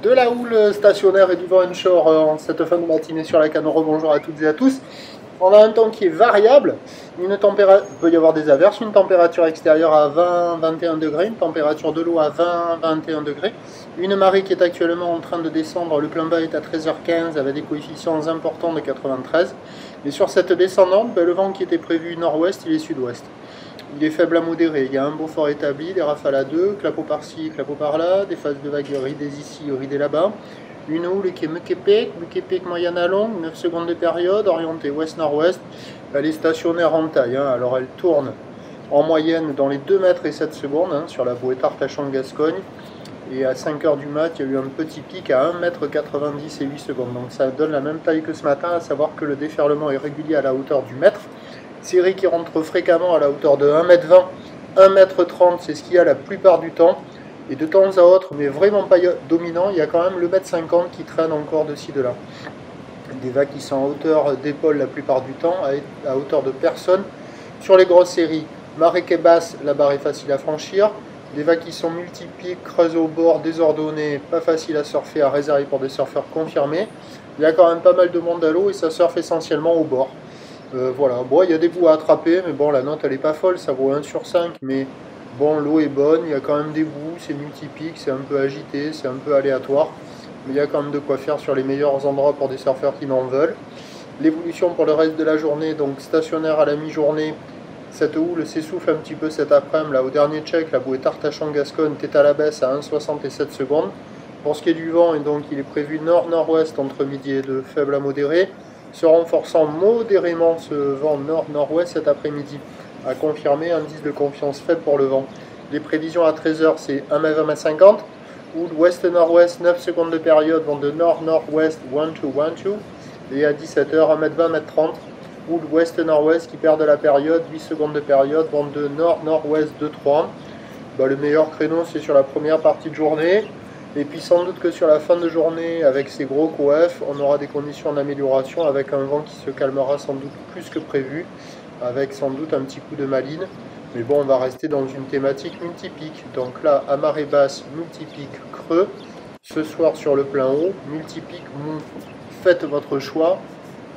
De la houle stationnaire et du vent onshore en cette fin de matinée sur la canne. Rebonjour à toutes et à tous. On a un temps qui est variable. Il peut y avoir des averses, une température extérieure à 20-21 degrés, une température de l'eau à 20-21 degrés. Une marée qui est actuellement en train de descendre. Le plein bas est à 13h15 avec des coefficients importants de 93. Et sur cette descendante, le vent qui était prévu nord-ouest, il est sud-ouest. Il est faible à modéré, il y a un beau fort établi, des rafales à 2, clapot par-ci, clapot par-là, des phases de vagues ridées ici, ridées là-bas. Une houle qui est Mekepek moyenne à longue, 9 secondes de période, orientée ouest-nord-ouest. Elle est stationnaire en taille, alors elle tourne en moyenne dans les 2 mètres et 7 secondes sur la bouée Artachon-Gascogne. Et à 5 h du mat, il y a eu un petit pic à 1 mètre 90 et 8 secondes. Donc ça donne la même taille que ce matin, à savoir que le déferlement est régulier à la hauteur du mètre. Série qui rentre fréquemment à la hauteur de 1m20, 1m30, c'est ce qu'il y a la plupart du temps. Et de temps à autre, mais vraiment pas dominant, il y a quand même le 1m50 qui traîne encore de ci, de là. Des vagues qui sont à hauteur d'épaule la plupart du temps, à hauteur de personne. Sur les grosses séries, marée qui est basse, la barre est facile à franchir. Des vagues qui sont multipliées, creuses au bord, désordonnées, pas facile à surfer, à réserver pour des surfeurs confirmés. Il y a quand même pas mal de monde à l'eau et ça surfe essentiellement au bord. Voilà, bon, il y a des bouts à attraper, mais bon, la note elle est pas folle, ça vaut 1 sur 5, mais bon, l'eau est bonne, il y a quand même des bouts, c'est multipique, c'est un peu agité, c'est un peu aléatoire, mais il y a quand même de quoi faire sur les meilleurs endroits pour des surfeurs qui m'en veulent. L'évolution pour le reste de la journée, donc stationnaire à la mi-journée, cette houle s'essouffle un petit peu cet après-midi, là au dernier check, la bouée Artachon-Gascogne est à la baisse à 1,67 secondes. Pour ce qui est du vent, et donc il est prévu nord-nord-ouest entre midi et 2, faible à modéré, se renforçant modérément ce vent nord-nord-ouest cet après-midi, à confirmer, indice de confiance faible pour le vent. Les prévisions à 13 h, c'est 1m20-50, ou ouest-nord-ouest, 9 secondes de période, vent de nord-nord-ouest, 1-2-1-2, et à 17 h, 1m20-1m30, ou ouest-nord-ouest qui perd de la période, 8 secondes de période, vent de nord-nord-ouest, 2-3. Le meilleur créneau, c'est sur la première partie de journée. Et puis sans doute que sur la fin de journée, avec ces gros coef, on aura des conditions d'amélioration avec un vent qui se calmera sans doute plus que prévu, avec sans doute un petit coup de maline. Mais bon, on va rester dans une thématique multipique. Donc là, à marée basse, multipique creux. Ce soir sur le plein haut, multipique mou. Faites votre choix.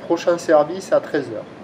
Prochain service à 13 h.